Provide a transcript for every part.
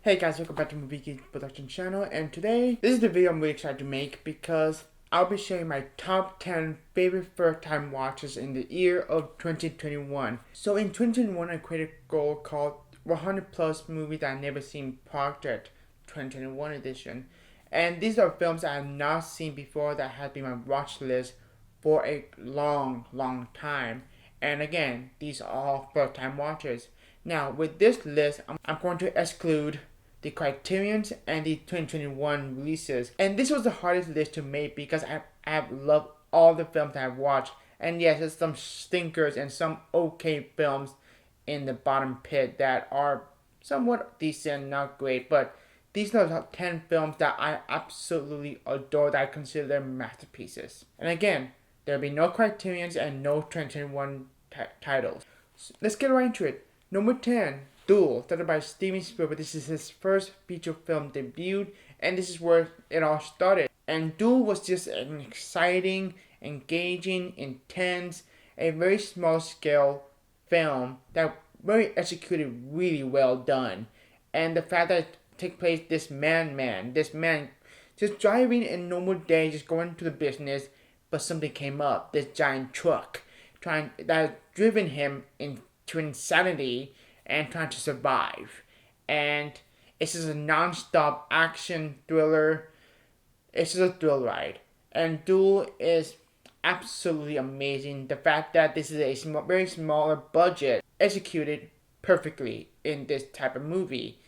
Hey guys, welcome back to Movie Geek Production channel, and today, this is the video I'm really excited to make because I'll be sharing my top 10 favorite first time watches in the year of 2021. So in 2021, I created a goal called 100 plus movies that I've never seen Project 2021 edition. And these are films that I have not seen before that have been on my watch list for a long time. And again, these are all first time watches. Now, with this list, I'm going to exclude the Criterions and the 2021 releases. And this was the hardest list to make because I have loved all the films that I've watched. And yes, there's some stinkers and some okay films in the bottom pit that are somewhat decent, not great. But these are the 10 films that I absolutely adore, that I consider them masterpieces. And again, there'll be no Criterions and no 2021 titles. So let's get right into it. Number 10. Duel, started by Steven Spielberg. This is his first feature film debut, and this is where it all started. And Duel was just an exciting, engaging, intense, a very small scale film that very executed, really well done. And the fact that it takes place this man just driving a normal day, just going to the business, but something came up. This giant truck that has driven him into insanity and trying to survive. And it's just a non-stop action thriller. It's just a thrill ride. And Duel is absolutely amazing. The fact that this is a very smaller budget, executed perfectly in this type of movie.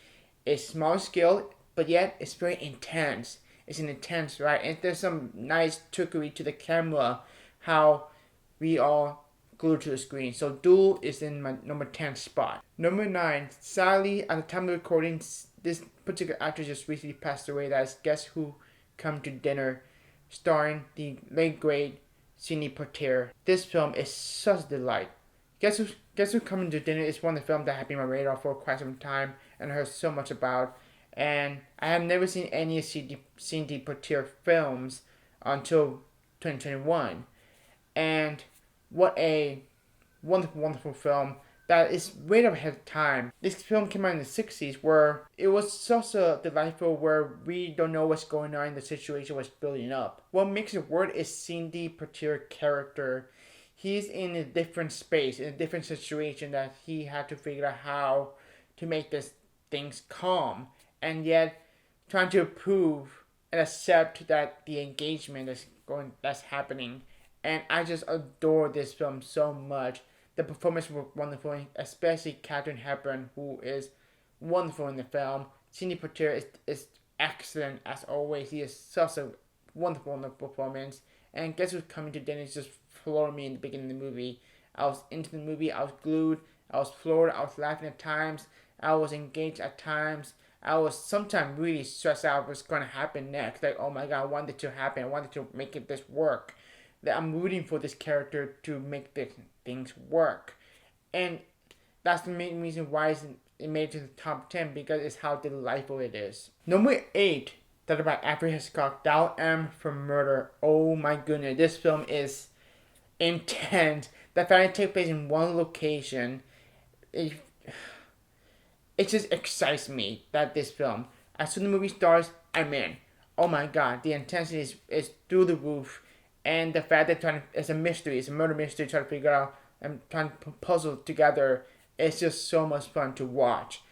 It's small scale, but yet it's very intense. It's an intense ride. And there's some nice trickery to the camera, how we all glued to the screen. So Duel is in my number 10 spot. Number 9, sadly, at the time of recording, this particular actor just recently passed away. That is Guess Who Come to Dinner, starring the late great Sidney Poitier. This film is such a delight. Guess Who Come to Dinner is one of the films that had been on my radar for quite some time and I heard so much about. And I have never seen any of Sidney Poitier films until 2021. And what a wonderful film that is way ahead of time. This film came out in the 60s, where it was such a delightful, where we don't know what's going on, the situation was building up. What makes it work is Sidney Poitier character. He's in a different space, in a different situation, that he had to figure out how to make things calm, and yet trying to prove and accept that the engagement that's happening. And I just adore this film so much. The performance was wonderful, especially Katharine Hepburn, who is wonderful in the film. Sidney Poitier is excellent as always. He is such a wonderful performance. And Guess Who's Coming to Dinner just floored me in the beginning of the movie. I was into the movie. I was glued. I was floored. I was laughing at times. I was engaged at times. I was sometimes really stressed out what's going to happen next. Like, oh my God, I want it to happen. I wanted to make this work. That I'm rooting for this character to make things work. And that's the main reason why it made it to the top 10, because it's how delightful it is. Number 8, directed by Alfred Hitchcock, Dial M for Murder. Oh my goodness, this film is intense. The fact it takes place in one location, it just excites me that this film, as soon as the movie starts, I'm in. Oh my God, the intensity is through the roof. And the fact that it's a mystery, it's a murder mystery, trying to figure out and trying to puzzle together, it's just so much fun to watch.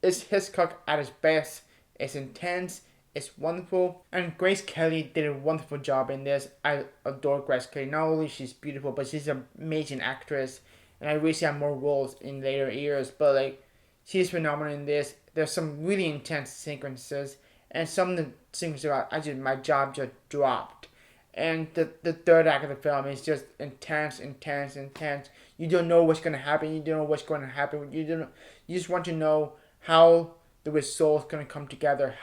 It's Hitchcock at his best. It's intense, it's wonderful, and Grace Kelly did a wonderful job in this. I adore Grace Kelly. Not only she's beautiful, but she's an amazing actress, and I wish she had more roles in later years. But she's phenomenal in this. There's some really intense sequences, and some of the sequences my jaw just dropped. And the third act of the film is just intense. You don't know what's going to happen. You just want to know how the result's going to come together.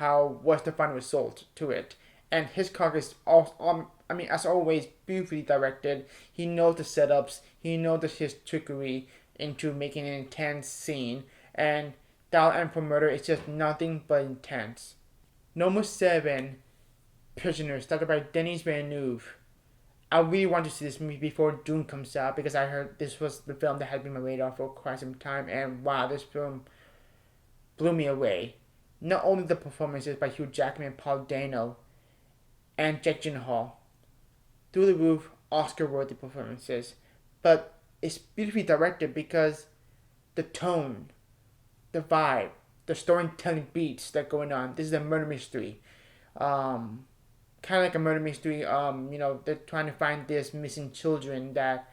What's the final result to it. And Hitchcock is also, as always, beautifully directed. He knows the setups. He knows his trickery into making an intense scene. And Dial M for Murder is just nothing but intense. Number 7. Prisoners, started by Denis Villeneuve. I really want to see this movie before Dune comes out, because I heard this was the film that had been on my radar for quite some time, and wow, this film blew me away. Not only the performances by Hugh Jackman, Paul Dano, and Jake Gyllenhaal, through the roof, Oscar-worthy performances, but it's beautifully directed because the tone, the vibe, the storytelling beats that are going on. This is a murder mystery. Kind of like a murder mystery. They're trying to find this missing children that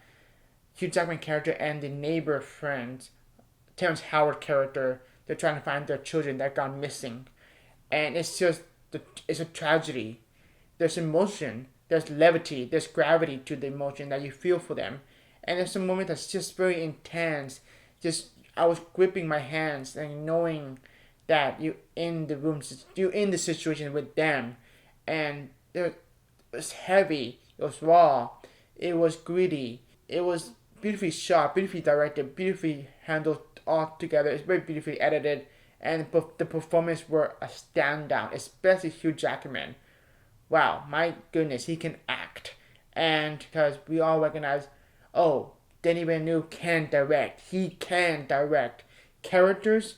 Hugh Jackman character and the neighbor friend, Terrence Howard character, they're trying to find their children that got missing, and it's a tragedy. There's emotion, there's levity, there's gravity to the emotion that you feel for them, and there's a moment that's just very intense. Just I was gripping my hands and knowing that you in the room, you in the situation with them, and it was heavy, it was raw, it was gritty, it was beautifully shot, beautifully directed, beautifully handled all together. It's very beautifully edited, and the performance were a standout, especially Hugh Jackman. Wow, my goodness, he can act, and because we all recognize, oh, Denis Villeneuve can direct. He can direct characters,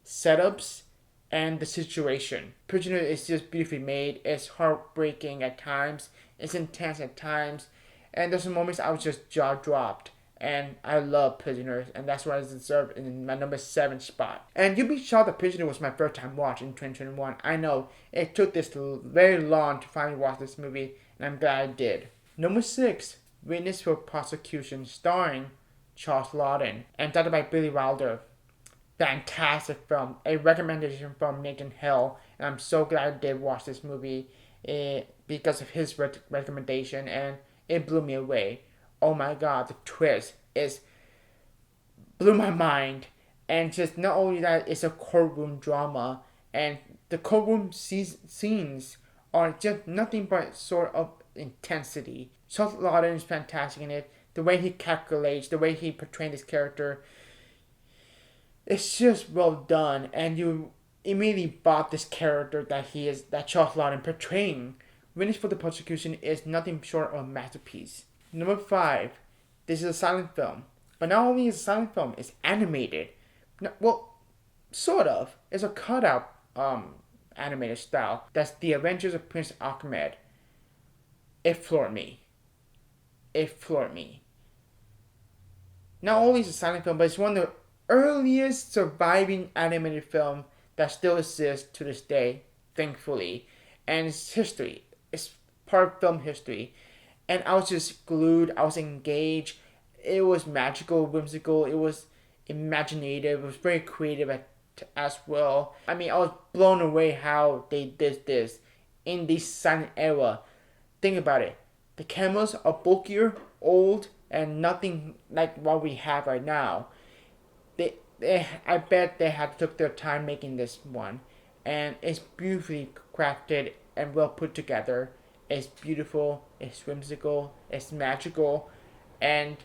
setups, and the situation. Prisoner is just beautifully made. It's heartbreaking at times. It's intense at times. And there's some moments I was just jaw dropped. And I love Prisoners, and that's why I deserve in my number 7 spot. And you'll be shocked that Prisoner was my first time watch in 2021. I know, it took this very long to finally watch this movie, and I'm glad I did. Number 6, Witness for Prosecution, starring Charles Laughton and directed by Billy Wilder. Fantastic film, a recommendation from Nathan Hill, and I'm so glad I did watch this movie because of his recommendation, and it blew me away. Oh my god, the twist blew my mind. And just not only that, it's a courtroom drama, and the courtroom scenes are just nothing but sort of intensity. Charles Laughton is fantastic in it. The way he calculates, the way he portrays his character, it's just well done, and you immediately bought this character that Charles Laughton portraying. Witness for the Prosecution is nothing short of a masterpiece. Number 5, this is a silent film. But not only is it a silent film, it's animated. Well, sort of. It's a cutout animated style. That's The Avengers of Prince Ahmed. It floored me. Not only is it a silent film, but it's one of the earliest surviving animated film that still exists to this day, thankfully. And it's history. It's part of film history. And I was just glued. I was engaged. It was magical, whimsical. It was imaginative. It was very creative as well. I mean, I was blown away how they did this in this silent era. Think about it. The cameras are bulkier, old, and nothing like what we have right now. I bet they had took their time making this one. And it's beautifully crafted and well put together. It's beautiful, it's whimsical, it's magical, and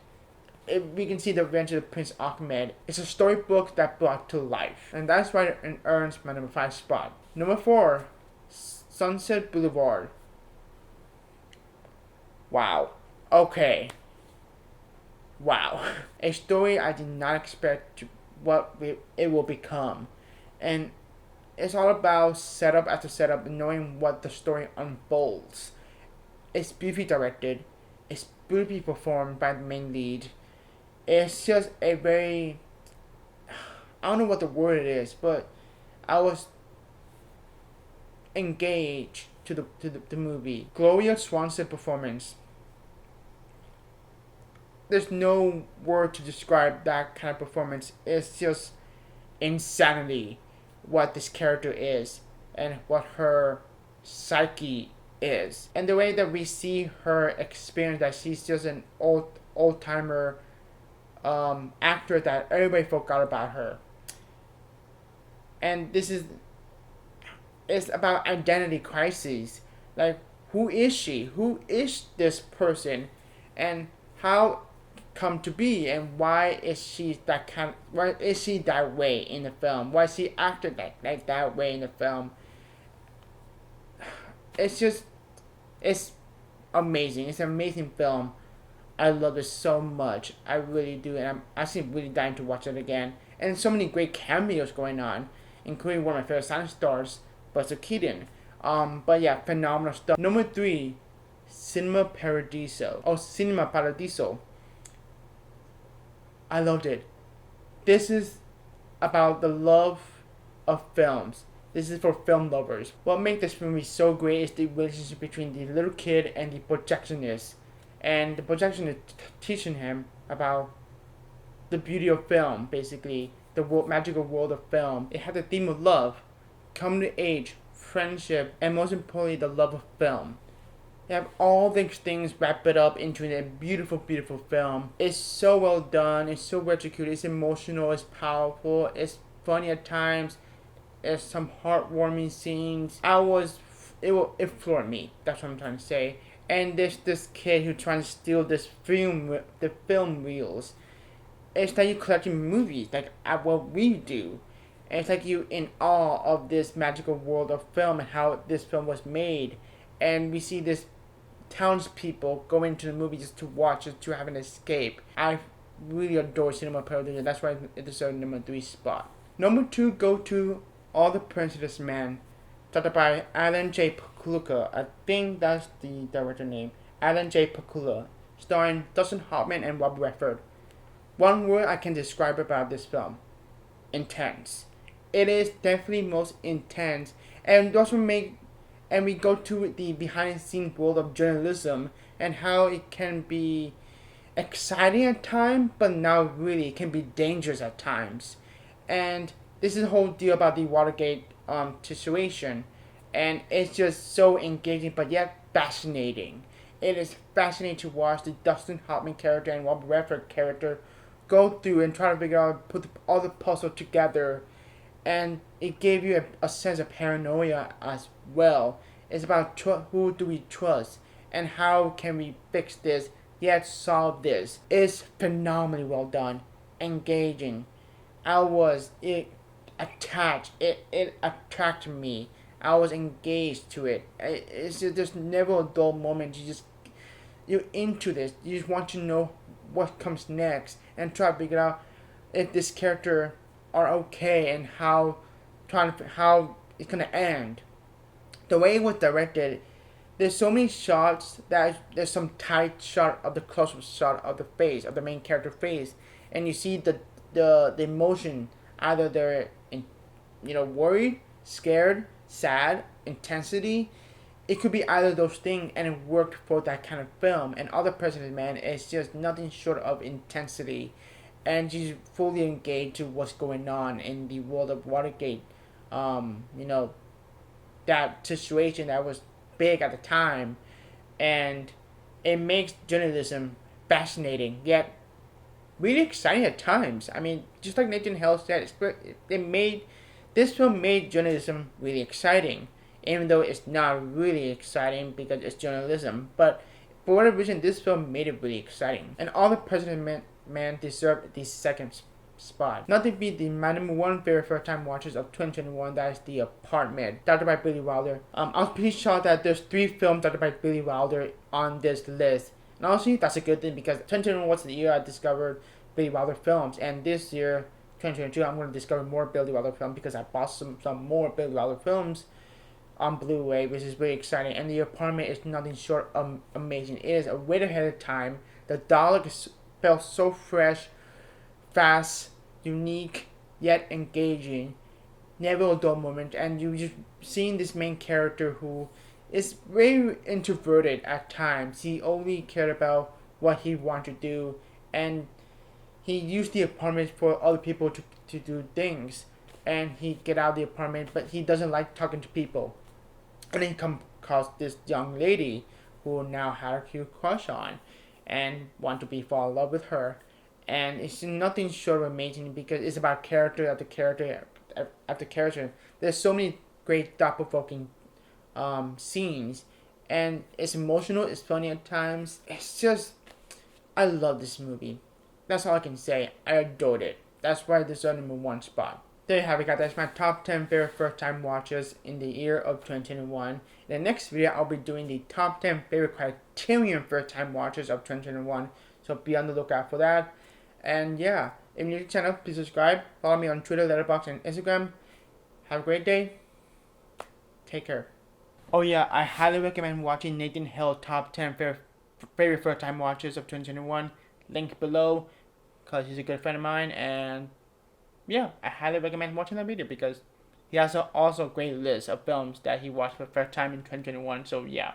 we can see the Adventures of Prince Ahmed. It's a storybook that brought to life, and that's why it earns my number 5 spot. Number 4, Sunset Boulevard. Wow. Okay. Wow. A story I did not expect what it will become, and it's all about setup after setup and knowing what the story unfolds. It's beautifully directed. It's beautifully performed by the main lead. It's just a very... I don't know what the word is, but I was engaged to the movie. Gloria Swanson's performance. There's no word to describe that kind of performance. It's just insanity what this character is and what her psyche is, and the way that we see her experience, that she's just an old timer actor that everybody forgot about her. And it's about identity crises. Like, who is she? Who is this person? And how come to be, and why is she that way in the film? Why is she acted like that way in the film? It's amazing. It's an amazing film. I love it so much. I really do, and I'm actually really dying to watch it again. And so many great cameos going on, including one of my favorite silent stars, Buster Keaton. But yeah, phenomenal stuff. Number 3, Cinema Paradiso. Oh, Cinema Paradiso. I loved it. This is about the love of films. This is for film lovers. What makes this movie so great is the relationship between the little kid and the projectionist. And the projectionist teaching him about the beauty of film, basically, the magical world of film. It had the theme of love, coming to age, friendship, and most importantly, the love of film. You have all these things wrapped up into a beautiful, beautiful film. It's so well done. It's so well executed. It's emotional. It's powerful. It's funny at times. There's some heartwarming scenes. It floored me. That's what I'm trying to say. And there's this kid who trying to steal the film reels. It's like you collecting movies, like what we do. And it's like you in awe of this magical world of film and how this film was made. And we see this townspeople go into the movie just to watch, just to have an escape. I really adore Cinema Paradiso. That's why it deserves number 3 spot. Number 2, go to All the President's Men, directed by Alan J. Pakula. I think that's the director name. Alan J. Pakula, starring Dustin Hoffman and Robert Redford. One word I can describe about this film: intense. It is definitely most intense, and we go to the behind-the-scenes world of journalism and how it can be exciting at times, but not really. It can be dangerous at times. And this is the whole deal about the Watergate situation. And it's just so engaging, but yet fascinating. It is fascinating to watch the Dustin Hoffman character and Robert Redford character go through and try to figure out, put all the puzzle together. And it gave you a sense of paranoia as well. It's about who do we trust and how can we fix this, yet solve this. It's phenomenally well done, engaging. It attracted me. I was engaged to it. It's just, there's never a dull moment. You're into this. You just want to know what comes next and try to figure out if this character are okay and how it's gonna end. The way it was directed, there's so many shots that there's some tight shot of the close-up shot of the face of the main character face, and you see the emotion. Either they're worried, scared, sad, intensity. It could be either of those things, and it worked for that kind of film. And Other President's Man is just nothing short of intensity, and she's fully engaged to what's going on in the world of Watergate. That situation that was big at the time, and it makes journalism fascinating yet really exciting at times. I mean, just like Nathan Hale said, this film made journalism really exciting, even though it's not really exciting because it's journalism. But for whatever reason, this film made it really exciting, and All the President's Man deserved the second spot. Not to be my number 1 favorite first-time watches of 2021, that is The Apartment, directed by Billy Wilder. I was pretty shocked that there's 3 films directed by Billy Wilder on this list. And honestly, that's a good thing because 2021 was the year I discovered Billy Wilder films, and this year, 2022, I'm going to discover more Billy Wilder films because I bought some more Billy Wilder films on Blu-ray, which is really exciting. And The Apartment is nothing short of amazing. It is a way ahead of time. The dialogue felt so fresh, fast, unique, yet engaging. Never a dull moment, and you just seeing this main character who is very introverted at times. He only cared about what he wanted to do, and he used the apartment for other people to do things. And he get out of the apartment, but he doesn't like talking to people. And then he come across this young lady who now had a cute crush on and want to fall in love with her. And it's nothing short of amazing because it's about character after character after character. There's so many great thought-provoking scenes, and it's emotional, it's funny at times. It's just, I love this movie. That's all I can say. I adored it. That's why this is number 1 spot. There you have it, guys. That's my top 10 favorite first-time watches in the year of 2021. In the next video, I'll be doing the top 10 favorite Criterion first-time watches of 2021. So be on the lookout for that. And yeah, if you're new to the channel, please subscribe. Follow me on Twitter, Letterboxd, and Instagram. Have a great day. Take care. Oh yeah, I highly recommend watching Nathan Hill top 10 favorite first time watches of 2021. Link below, because he's a good friend of mine, and yeah, I highly recommend watching that video because he has also a great list of films that he watched for the first time in 2021. So yeah.